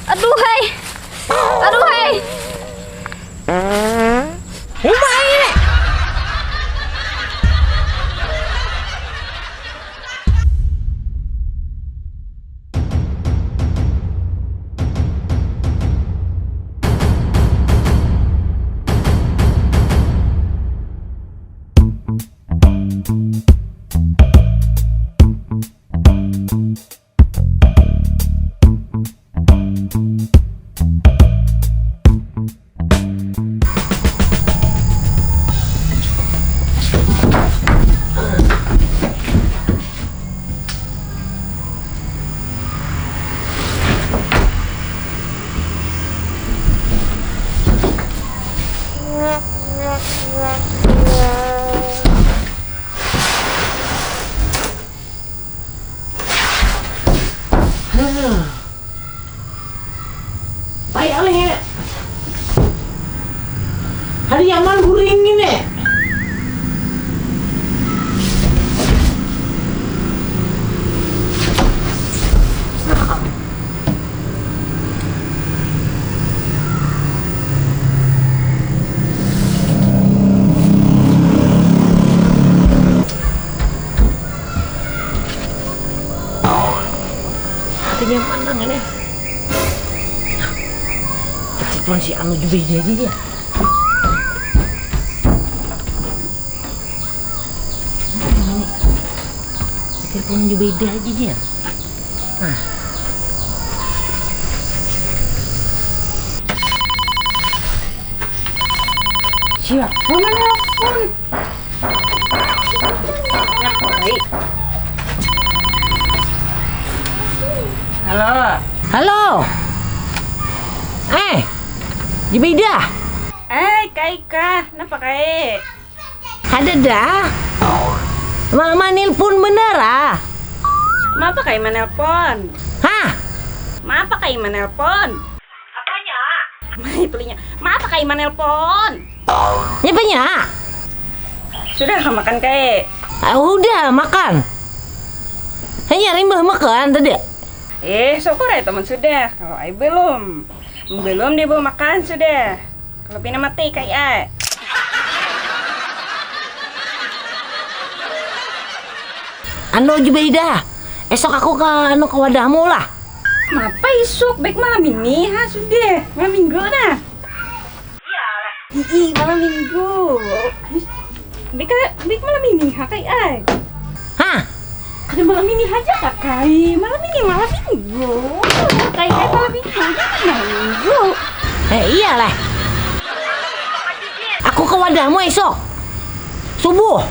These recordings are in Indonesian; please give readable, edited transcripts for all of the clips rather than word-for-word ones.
Aduh hai. Aduh hai. Umay ini. Baik alih ini. Hari aman guring ini. Hatinya mana ini? Kecipuan si Anu juga jadi dia. Telepon juga beda aja dia. Nah. Siapa menelpon? Baik. Halo. Halo. Jibida. Kak Ika, kenapa Kak? Ada dah. Mama nelpon bener ah. Mapa Kak menelpon? Hah? Mapa Kak menelpon? Apanya? Mai pelinya. Mapa Kak menelpon? Nyapanya? Sudah makan Kak? Udah makan. Hanya rimbah makan tadi. Syukur ya teman sudah. Kalau ai belum dia belum makan sudah. Kalau pina mati Kak ai. Anu Jubaida, esok aku ke wadahmu lah. Mapa isuk? Baik malam ini ha sudah. Malam minggu dah. Iya, malam minggu. Baik malam ini ha Kak ai. Hah? Ada malam ini aja Kak Kai. Malam minggu. Kak ai malam minggu jangan malam minggu. Iyalah. Aku ke wadahmu esok. Subuh.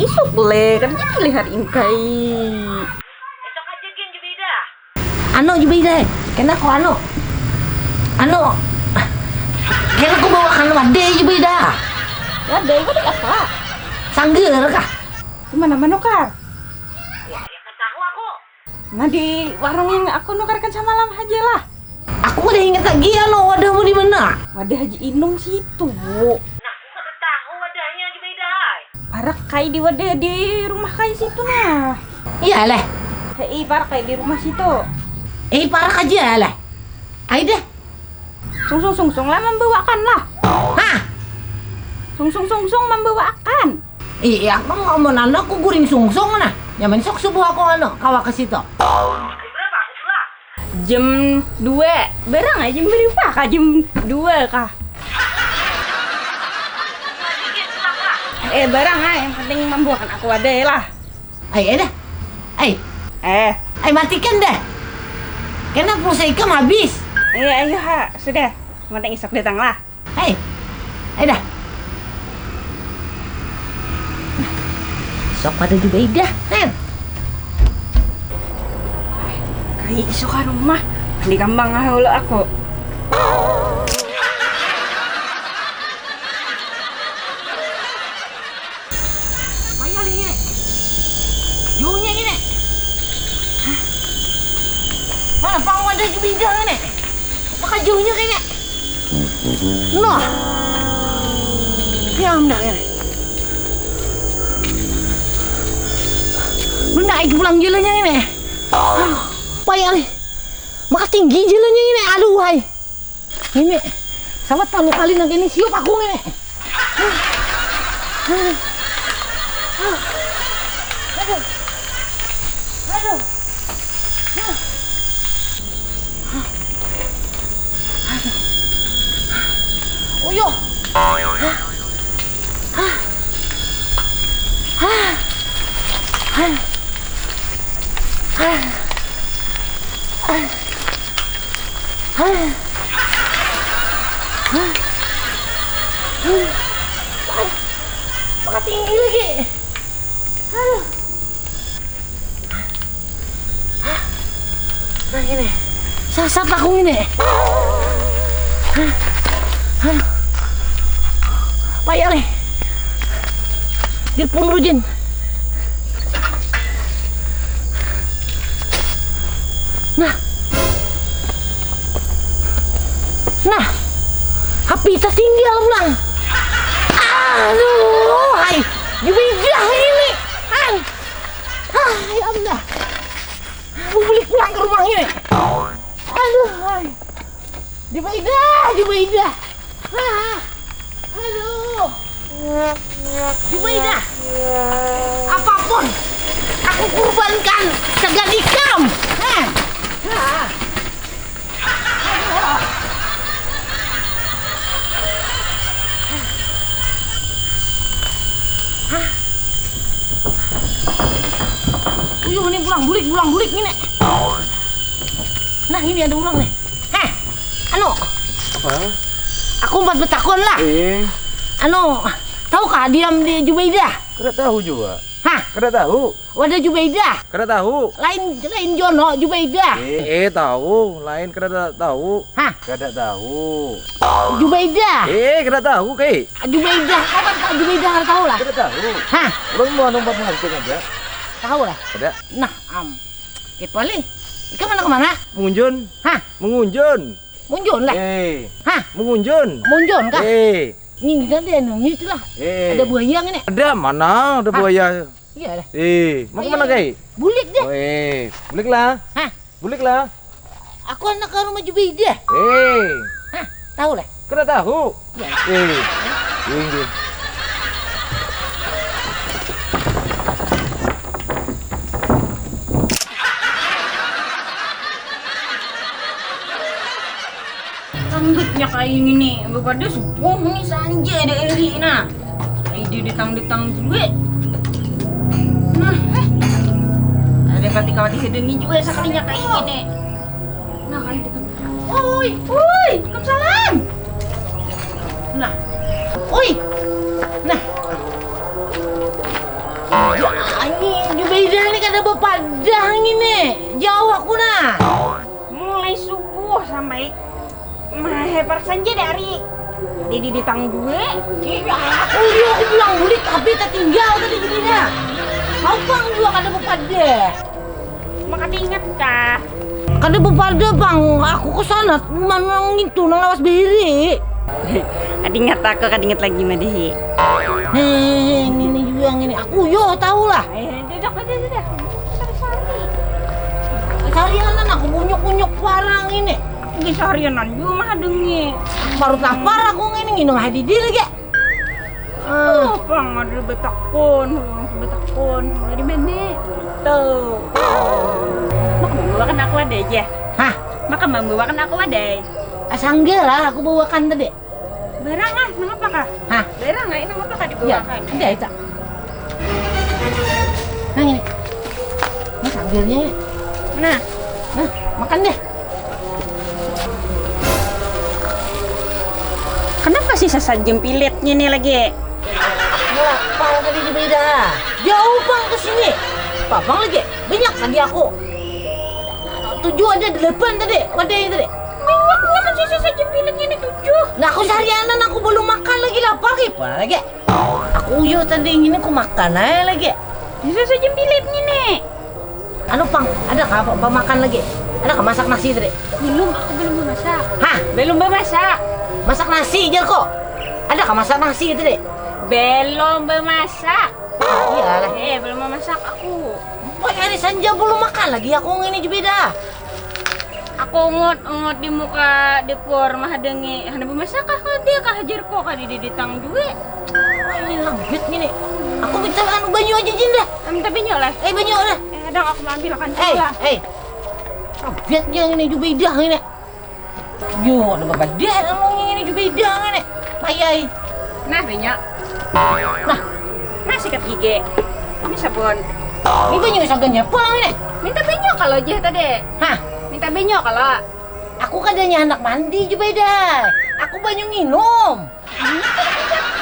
Isuk boleh, kan kita lihat ini Kai. Esok aja Gen Jubaida. Anu Jubaida, kena aku anu. Kena aku bawakan wadah Jubaida. Wadah apa? Sangger kah? Mana kah? Ya tahu aku. Nah di warung yang aku nukarkan semalam aja lah. Aku udah inget lagi wadahmu di mana? Wadah Haji Inung situ, Bu. Nah, aku udah tahu wadahnya Jubaida. Parah Kai di wadah di rumah Kai situ nah. Iyalah. Parah Kai di rumah situ. Parah aja lah. Ayo deh. Sung lah membawakan lah. Hah? Sung membawakan. Iya, aku ngomong aku guring sungsung nah. Nyaman sok subuh aku kawa ke situ. Berapa aku pulang? Jam 2. Berang aja jam berapa kah? Jam 2 kah? Barang yang penting membuahkan aku wadah lah. Ayo dah. Matikan dah. Karena pulsa ikam habis. Ayo ha, sudah. Penting isok datang lah. Ayo dah. Sok pada Jubaida, kan? Kayak isok ke rumah. Di kambang halo aku. Juhnya ini. Mana pang wadah Jubaida ini? Maka juhnya kayaknya. Noh. Ya amdak ini. Benda aku pulang jalannya ini. Payah nih. Maka tinggi jalannya ini. Aduh, hai. Ini sama tamu kali nanti ini siup aku ini. Aduh. Aduh. Uyo. Maka tinggi lagi. Aduh. Nah ini, sasap aku ini. Payah nih. Dia pun rujin. Nah, api tertinggal pulang. Aduh, hai, dibidah ini. Ya Allah. Aku balik pulang ke rumah ini. Aduh, hai. Dibidah. Aduh. Dibidah. Apapun, aku kurbankan segan ikam. Uyuh, ini pulang bulik ini. Nah, ini ada ulang nih. Anu. Apa? Aku empat betakon lah. Anu, tahu kah diam di Jubaidah? Kada tahu juga. Hah? Kada tahu. Wadah Jubaidah. Kada tahu. Lain Jono Jubaidah. Tahu. Lain kada tahu. Hah? Kada tahu. Jubaidah. Kada tahu ke? Jubaidah. Kapan Pak Jubaidah kada tahu lah. Kada tahu. Hah? Orang mau nomor pengantin aja. Tahu lah. Kada. Nah, Kepali. Ika mana kemana? Mengunjun. Hah? Mengunjun. Munjun lah. Hah? Mengunjun. Munjun kah? Ini tadi ini itulah. Ada buaya ini. Ada mana? Ada buaya. Iya lah. Mau kemana kai? Bulik deh. Bulik lah. Hah? Bulik lah. Aku anak ke rumah Jubaidah. Hah? Tahu lah. Kada tahu. Iya. Ini. Tanggutnya kayak gini, bepada subuh nih sanje ada eri nah. Ide ditang duit. Nah, ada kawati sedengi juga sekalinya kayak gini. Nah, kali dekat. Oi, Waalaikumsalam. Nah. Nah. Ya, ini Jubaidah ini kada bepadang ini. Jauh aku nah. Mulai subuh sampai hebat saja dari ditang gue. Iya, aku bilang bulik tapi tertinggal tadi jadinya. Kau bang juga kada bepada. Maka ingat kah? Kada bepada bang, aku ke sana memang itu nang lawas beri. Ingat aku, ingat lagi mah deh. Ini juga yang ini. Aku tahu lah. Duduk aja. Seharian aku bunyuk parang ini. Di seharianan juga mah dengi. Baru lapar aku ini nginum hadi lagi. Bang ada betakun dari mana? Tuh. Maka membawakan aku ada aja. Hah? Maka membawakan aku ada. Sangga lah aku bawakan tadi. Berang nama apa kah? Hah? Berang nama apa kah Iya, dibawakan? ada itu. Nah ini. Ini sanggirnya. Nah, Makan deh. kenapa sih sasajem pilitnya nih lagi? Lapar tadi di beda. Jauh bang ke sini. Papang lagi. Banyak tadi aku. 7 aja 8 tadi. Wadai tadi. Banyak banget sih sasajem pilitnya nih 7. Nah aku seharianan aku belum makan lagi lapar lagi. Aku tadi ini aku makan aja lagi. Sasajem pilitnya nih. Anu pang, ada kah apa makan lagi? Ada kah masak nasi tadi? Belum, aku belum memasak. Hah? Belum memasak. Masak nasi aja kok. Ada kah masak nasi tadi? Belum memasak. Iyalah. Belum memasak aku. Wah, hari senja belum makan lagi aku ini juga beda. Aku ngot di muka depur mah dengi hana bemasak kah dia kah hajar kok kah di ditang juga. Wah, ini lanjut gini. Aku minta anu banyu aja jindah. Minta banyak lah. Banyu dah. Dang aku mau ambil akan Eh, juga. Biar yang ini Jubaidah ini. Yo, ada bapak dia ngomong ini Jubaidah ini. Mayai. Nah banyak. Nah sikat gigi. Ini sabun. Ini banyu sagannya apa ini? Minta banyak kalau aja tadi. Hah? Minta banyak kalau. Aku kadanya anak mandi Jubaidah. Aku banyu minum.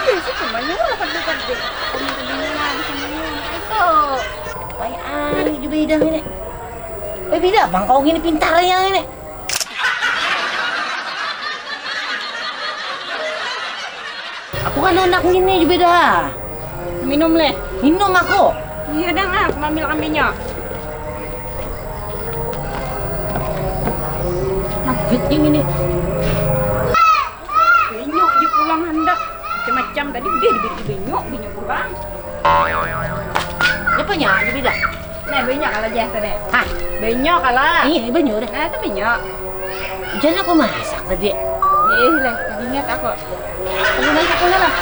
Iya sih banyak lah pada tadi. Minta banyak semuanya. Itu. Mayai Jubaidah ini. Beda bang, kau gini pintarnya ini. Aku kan anak gini Jubaidah. Minum leh. Minum aku. Iya dang aku mau ambil banyak. Nugget yang ini. Benyok je pulang hendak. Macam-macam tadi dia diberi benyok pulang. Apanya Jubaidah? Nah benyok kalau aja tadi. Hah? Benyok kalau. Ini banyu dah. Nah itu benyok. Jangan aku masak tadi. Lah, ingat aku. Kamu masak pula lah.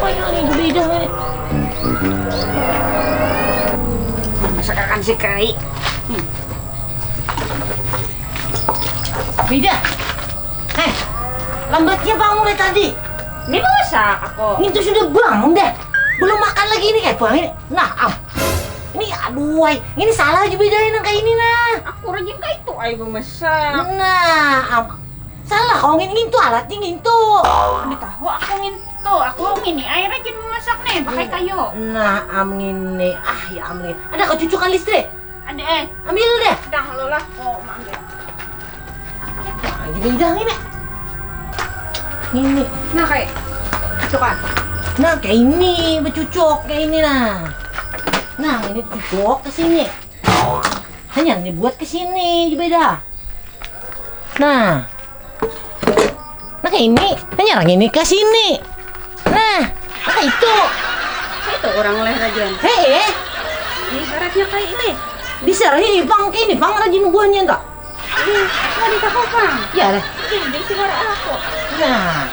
Apa yang ini Jubaidah ini? Masakan si Kai. Beda. Lambatnya bangun dari tadi. Ini masak aku. Itu sudah bangun deh. Belum makan lagi ini kayak bang ini. Nah, ini aduh, ini salah Jubaidah yang kayak ini nah. Aku rajin kayak itu ayo masak. Nah, salah kau ngin tuh alatnya tuh. Udah tahu aku nginto. Aku ngini air rajin memasak nih pakai kayu. Nah, ini. Ya amin. Ada kau cucukan listrik? Ada Ambil deh. dah lo lah. Oh, mak ambil. Jubaidah ini. Ini. Nah kayak cukup. Nah, kayak ini bercucuk kayak ini nah. Nah, ini cucuk ke sini. Hanya dibuat ke sini Jubaidah. Nah. Nah, kayak ini. Hanya orang ini ke sini. Nah, kayak itu. Itu orang leh rajin. Ini syaratnya kayak ini. Diserahi bang kayak ini bang rajin buahnya enggak? Aku ada tahu bang. Ya deh. Ini di sini aku. Nah.